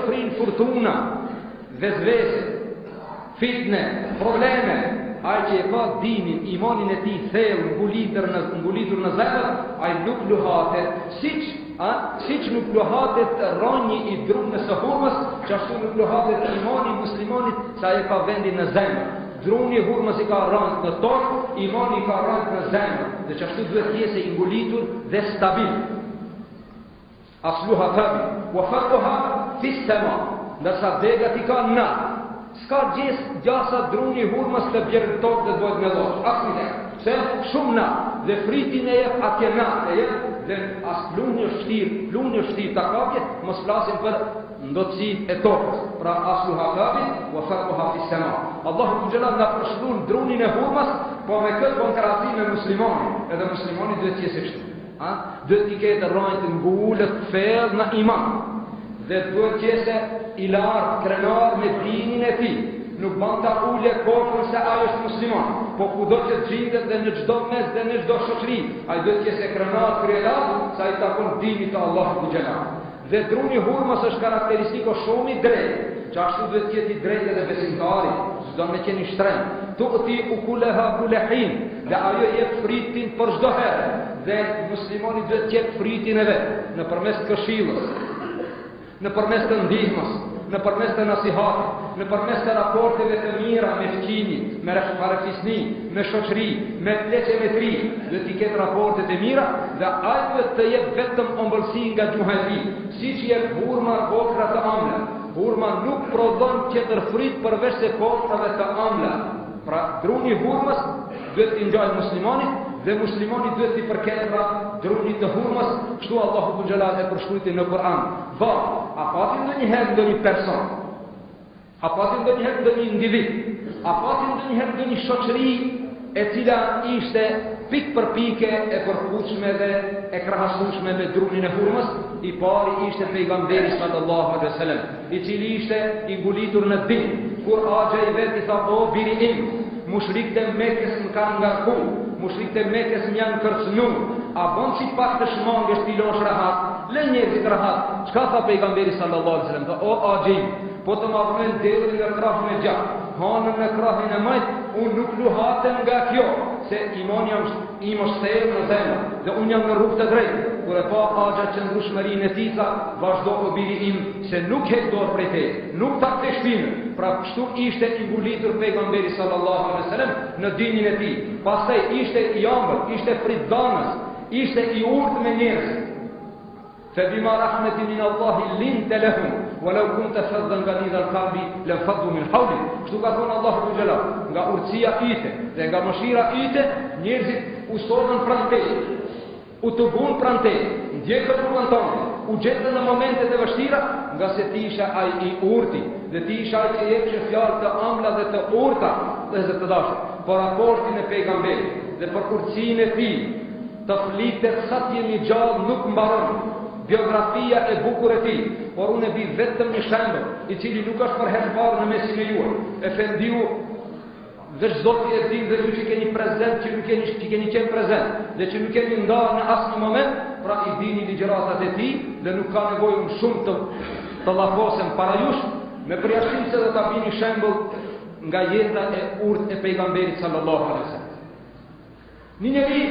prin furtuna, vezvese, fitne, probleme, ai që e ka dinin, imanin e tij thellë, ngulitur në zemër, ai nuk luhatet, siç nuk luhatet rënji i drunës së hurmës, që ashtu nuk luhatet imani i muslimanit sa e ka vendin në zemër. Druni i hurmës i ka rënë në tokë, imani i ka rënë në zemër, dhe që ashtu duhet të jetë i ngulitur dhe stabil. Asluha tabi, wa farquha fi as-sama, ndërsa degat i ka në. S'ka gjasa druni i hurmës të bjerë tokë dhe dojtë me losh. Asnjë. Se shumë na dhe fritin e jep atje na e jep dhe as plunjë shtirë ta kapje, mos flasin për ndotësi e tokës. Pra asluha tabi wa farquha fi as-sama. Allahu xhelal na përshkruan drunin e hurmës, po me këtë bon krahasim me muslimanin. Edhe muslimani duhet të jetë kështu. Duhet të ketë rrojë të ngulët thellë në iman. Dhe duhet të jetë i lartë, krenar me dinin e tij. Nuk ban ta ule kokën se ai është musliman, po kudo që gjendet dhe në çdo mes dhe në çdo shoqëri, ai duhet të jetë krenar kryelar sa i takon dinit të Allahut xhelal. Dhe druni i hurmës është karakteristikë shumë i drejtë, që ashtu duhet të jetë i drejtë edhe besimtari, s'do me qenë i shtrenjtë. Tu'ti ukulaha kulahin, dhe ajo jep fritin për çdo herë, dhe muslimani duhet të jep fritin e vet nëpërmes këshillës, nëpërmes të ndihmës, nëpërmes të nasihatit, nëpërmes të raporteve të mira me fqinjit, me parafisni, me shoqëri, me pleqemetri, duhet të ketë raportet e mira dhe ai duhet të jep vetëm ëmbëlsi nga gjuha e tij, siç jep hurma kokra të ëmbla. Hurma nuk prodhon tjetër frit përveç se kokrave të ëmbla. Pra druni i hurmës duhet të ngjajë muslimanit dhe muslimani duhet të përket drunit të hurmës, kështu Allahu xhelal e përshkruajti në Kur'an. A pati ndonjëherë ndonjë person, a pati ndonjëherë ndonjë individ, a pati ndonjëherë ndonjë shoqëri e cila ishte pik për pike e përputhshme dhe e krahasueshme me drunin e hurmës? I pari ishte pejgamberi sallallahu alaihi wasallam, i cili ishte i ngulitur në din. Kur agja i vet i tha: "O biri im, mushrikët e Mekës më kanë ngarku, mushrikët e Mekës më janë kërcënuar, a bën si pak të shmangesh ti losh rahat, lë njerëzit rahat." Çka tha pejgamberi sallallahu alaihi wasallam? "O agji, po të më vjen deri nga krahun e gjatë, hanën në krahun e majt, unë nuk luhatem nga kjo, se imani im është thellë në zemër, dhe unë jam në rrugë të drejtë." Kur e pa agja qëndrueshmërinë e tij, tha: "Vazhdo o biri im, se nuk hek dorë prej te, nuk ta kthesh shpinën." Pra kështu ishte i ngulitur pejgamberi sallallahu alaihi wasallam në dinin e tij. Pastaj ishte i ëmbël, ishte pritdhanës, ishte i urtë me njerëz. فبما رحمة من الله لنت لهم ولو كنت فظا غليظ القلب لانفضوا من حولك. Kështu ka thënë Allahu xhelal, nga urtësia ite dhe nga mëshira ite njerëzit u sodën pranë teje, u tubun pranë teje, ndjekën rrugën tonë, u gjetën në momentet e vështira, nga se ti isha ai i urti dhe ti isha ai që jepshe fjalë të ëmbla dhe të urta dhe të dashur. Por raportin e pejgamberit dhe për urtësinë e tij të flitet sa të jemi gjallë nuk mbaron. Biografia e bukur e tij, por unë e di vetëm një shembull, i cili nuk është për herë parë në mesin e juaj. Efendiu dhe Zoti e din dhe ju që keni prezent, që keni qenë prezent, dhe që nuk keni ndarë në asnjë moment, pra i dini ligjëratat e tij dhe nuk ka nevojë unë shumë të llafosem para jush, me përjashtim se do ta bini shembull nga jeta e urtë e pejgamberit sallallahu alaihi wasallam. Një njeri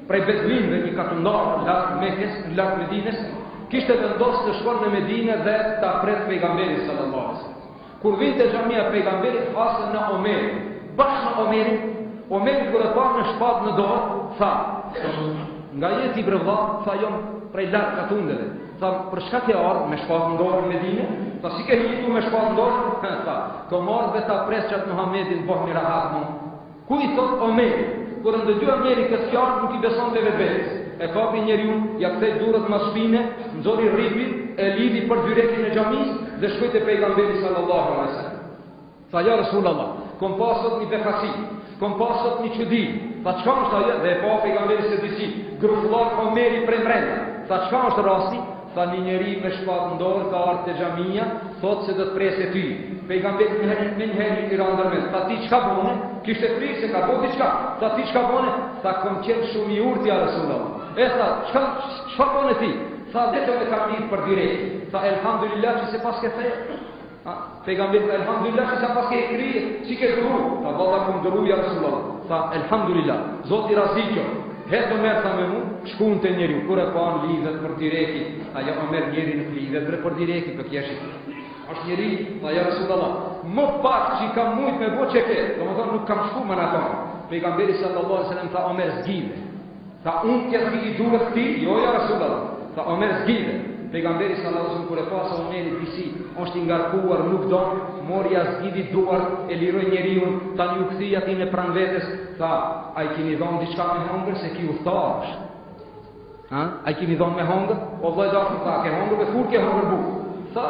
prej beduinëve, një katundar larg Mekës, larg Medinës, kishte vendosur të shkon në Medinë dhe ta pret pejgamberin sallallahu alaihi wasallam. Kur vinte xhamia e pejgamberit, hasën në Omer. Bashkë në Omerin, Omeri kur e pa në shpatë në dorë, tha: "Nga jeti brevlla, tha jom prej larg katundeve." Tha: "Për çka ke ardhur me shpatë në dorë në Medinë?" Tha: "Si ke hitur me shpatë në dorë?" Tha: "Ko marr dhe ta pres çat Muhamedit bëh një rahat më." Ku i thot Omeri? Kur ndëgjua njeri këtë fjalë, nuk i beson dhe vetes. E kapi njeriu, ja kthej durrët mas shpine, nxori rripin, e lidhi për dyrekin e xhamisë dhe shkoi te pejgamberi sallallahu alaihi wasallam. Tha: "Ja Rasulullah, kom pasur një bekasi, kom pasur një çudi." Tha: "Çka është ajo?" Dhe e pa pejgamberi se disi, grufullon Omeri prej mbrenda. Tha: "Çka është rasti?" Tha: "Një njeri me shpatë në dorë ka ardhur te xhamia, thotë se do të presë ty." Pejgamberi me një herë i randërmet. Tha: "Ti çka bone?" Kishte frikë se ka bërë diçka. Tha: "Ti çka bone?" Tha: "Kom qenë shumë i urtë ja Rasulullah." E tha: "Çka bone ti?" Tha vetëm e ka mirë për direkt. Tha elhamdulillah që se pas ke thejë. Pejgamberi elhamdulillah që se pas ke krije, si ke duru. Tha valla kum duru ja Rasulullah. Tha elhamdulillah, Zoti razikjo. Hetë Omer tha me mu, shkun të njeri, kur e pan lidhet për direki, tha ja Omer njeri nuk lidhet bre për direki, për kjeshit. Ashtë njeri, tha ja Rasulullah, më pak që i kam mujt me bo që ke, do më thonë nuk kam shku më në tonë. Pejgamberi sallallahu alaihi wasallam tha Omer zgjidhe. Tha unë kja zgjidhi duhet ti, jo ja Rasulullah. Tha Omer zgjidhe. Pejgamberi sallallahu alaihi wasallam kur e pasa Omeri disi, është i ngarkuar, nuk do, morja zgjidhi duar, e liroj njeriun, tani u kthi atij në pranë vetes, tha, a i keni dhënë diçka me hongër se ki udhëtarësh? A i keni dhënë me hongër? O vllai dashur, tha, ke hongër me kur ke hongër bukë? Tha,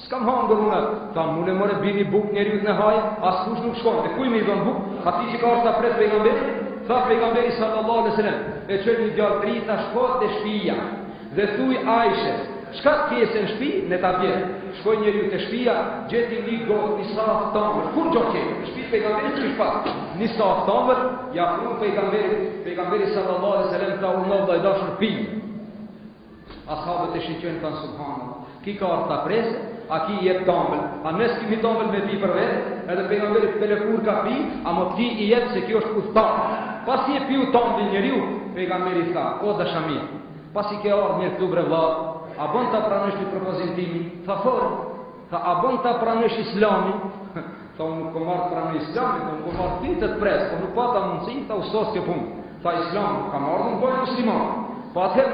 s'kam hongër unë. Tha, mule more bini bukë njeriut në haje, as kush nuk shkon. E kuj me i dhënë bukë? Ati që ka orta pret pejgamberi? Tha pejgamberi sallallahu alaihi wasallam, e çoj një djalë drita shkot te shtëpia. Dhe thuj Aishes, shka të kjesë në shpi, në ta bjerë. Shkoj njeri të shpia, gjeti një gotë, një safë tamër, kur gjo kje? Shpi pejgamberi që shpa, një safë tamër, ja fru pejgamberi sallallahu alaihi wasallam ta urnoh dhe i dashur pi. Ashabët e shqyqojnë tanë subhanallah. Ki ka arta prese, a ki jetë tamër. A nes kimi tamër me pi për vetë, edhe pejgamberi telekur ka pi, a më ti i jetë se kjo është ustarë. Pas i e piu tamër njeriu, pejgamberi tha, o dashamir. Pas i ke ardhë një këtu bre vla, a bon ta pranësh një propozim timin? Tha forë, tha a bon ta pranësh islamin? Tha unë nuk kom ardhë pranësh islamin, unë kom ardhë pitet presë, po nuk pata mundësin, tha usos ke punë. Tha islam, kam ardhë në bojë musliman. Po atëherë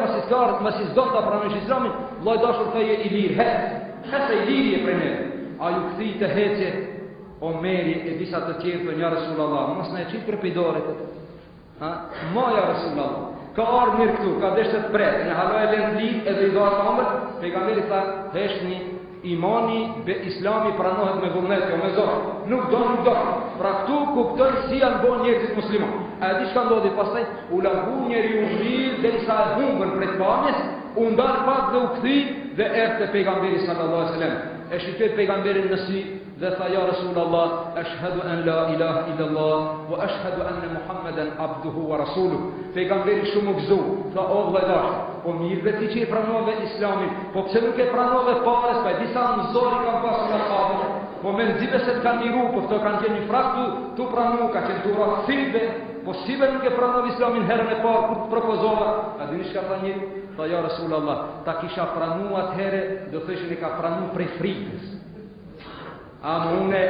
masi s'do ta pranësh islamin, vllai dashur tha je i lirë, hese i lirë e prej neve. A ju këthi të hece, Omeri e disa të tjerë për një Rasulallah, mos në e qitë për pejdoret. Maja Rasulallah. Ka ardhë mirë këtu, ka deshtë të pretë, në haloj e lëndë lidh edhe i doa të amër, pejgamberi tha, heshni, imani be islami pranohet me vullnet, jo me zorë. Nuk do. Pra këtu kuptoj si janë bo njerëzit muslimon. A e di shka ndodhi pastaj, u largu njeri u zhvil, dhe i sa e hungën për të pamjes, u ndarë pak dhe u këthi, dhe ertë të pejgamberi sallallahu alaihi wasallam. E shqytet pejgamberin në sy, dhe tha ja Rasulallah, ashhadu an la ilaha illallah, wa ashhadu anna Muhammeden abduhu wa rasuluhu. Pejgamberi shumë u gëzu, tha o vllai dashur, po mirë dhe ti që i pranove islamin, po pse nuk e pranove pares, pa disa mëzori kanë pasur në sabër, po me nëzive se të kanë miru, po këto kanë qenë një fraktu, tu pranu, ka qenë tura thilbe, po sive nuk e pranove islamin herën e parë, kur të propozova, a dini shka tha njëri? Tha ja Rasulallah, ta kisha pranu atëhere, do thëshin e ka pranu prej frikës. A më une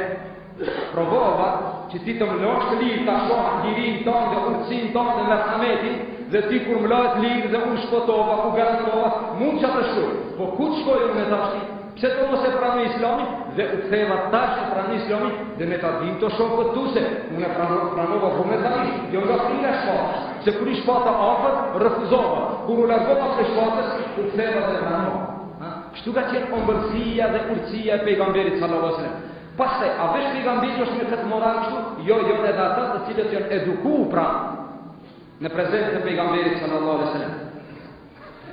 provova që ti të më lësht lirë të shohë lirin tonë dhe urësin tonë dhe merhametin dhe ti kur më lajt lirë dhe unë shpotova, u garantova, mund që të shkoj. Po ku të shkoj unë me tashti? Pse të mos e pranë islamin dhe u theva tash e pranë islamin dhe me ta dim të shokët tuse. Unë e pranova vullnetarisht, jo nga frika e shpatës. Se kur i shpata afër, refuzova. Kur u largova për shpatës, u theva dhe pranova. Kështu ka qenë ëmbëlsia dhe urtësia e pejgamberit sallallahu alaihi wasallam. Pastaj, a vesh pejgamberi është me këtë moral kështu? Jo, edhe ata të cilët janë edukuar pra në prezencën e pejgamberit sallallahu alaihi wasallam.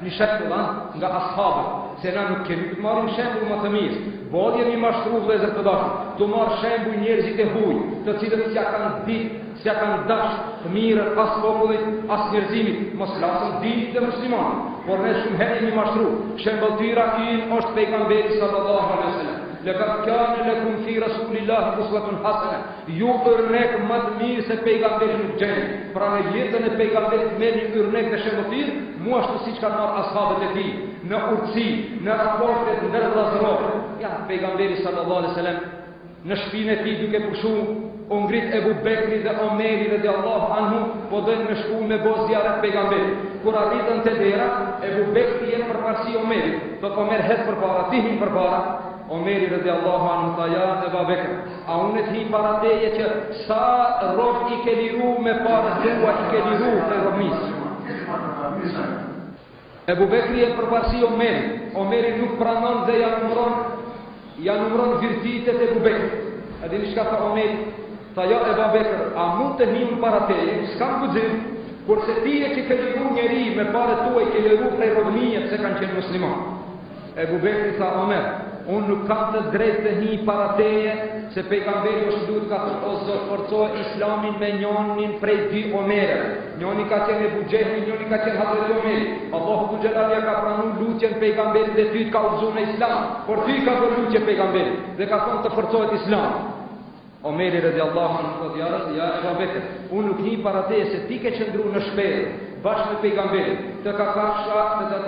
Një shembull nga ashabët, se na nuk kemi të marrim shembull më të mirë. Bodje mi mashtru vëllezër të dashur, të marr shembull njerëzit e huaj, të cilët s'ja kanë ditë, s'ja kanë dashur të mirë as popullit, as njerëzimit, mos lasën dinë dhe muslimanë. Por ne shumë herë jemi mashtru. Shembulltira ynë është pejgamberi sallallahu alaihi wasallam. Laqad kana lakum fi rasulillahi uswatun hasana. Ju örnek më të mirë se pejgamberi nuk gjeni. Pra në jetën e pejgamberit merrni örnek dhe shembulltir, mua ashtu siç kanë marrë ashabët e tij, në urtësi, në raportet ndërvëllazërore. Ja, pejgamberi sallallahu alaihi wasallam në shpinën e tij duke pushuar, u ngrit Ebu Bekri dhe Omeri radiallahu anhu, po dojnë me shku me bo zjarët pejgamberit. Kur arritën të dera, Ebu Bekri jenë përparsi Omeri, thot Omer hetë përpara, ti hinë përpara. Omeri radiallahu anhu tha ja Ebu Bekri, a unë të hi para teje që sa rob i ke liru me parës tua i ke liru për robnisë. Ebu Bekri jenë përparsi Omeri, Omeri nuk pranon dhe janë numron virtitet e Ebu Bekri. A dini shka tha Omeri? Tha ja Ebu Bekr, a mund të him para teje, s'kam guxim, kurse ti e që ke liru njeri me pare tua i ke liru prej robninjët se kanë qenë musliman. Ebu Bekri tha unë nuk kam të drejtë të hi para teje, se pejgamberi është lut ka thënë o Zot, forcoj islamin me njonin prej dy Omerëve. Njoni ka qenë Ebu Xehli, njoni ka qenë Hazreti Omeri. Allahu Dhu Xhelali ka pranuar lutjen pejgamberit dhe ty ka udhëzuar në islam, por ty ka bërë lutje pejgamberit dhe ka thonë të forcohet islam. Omeri radiallahu anhu thotë ja Ebu Bekër, unë nuk hi para teje se ti ke qëndruar në shpellë bashkë me pejgamberin, të ka kafsha, të ka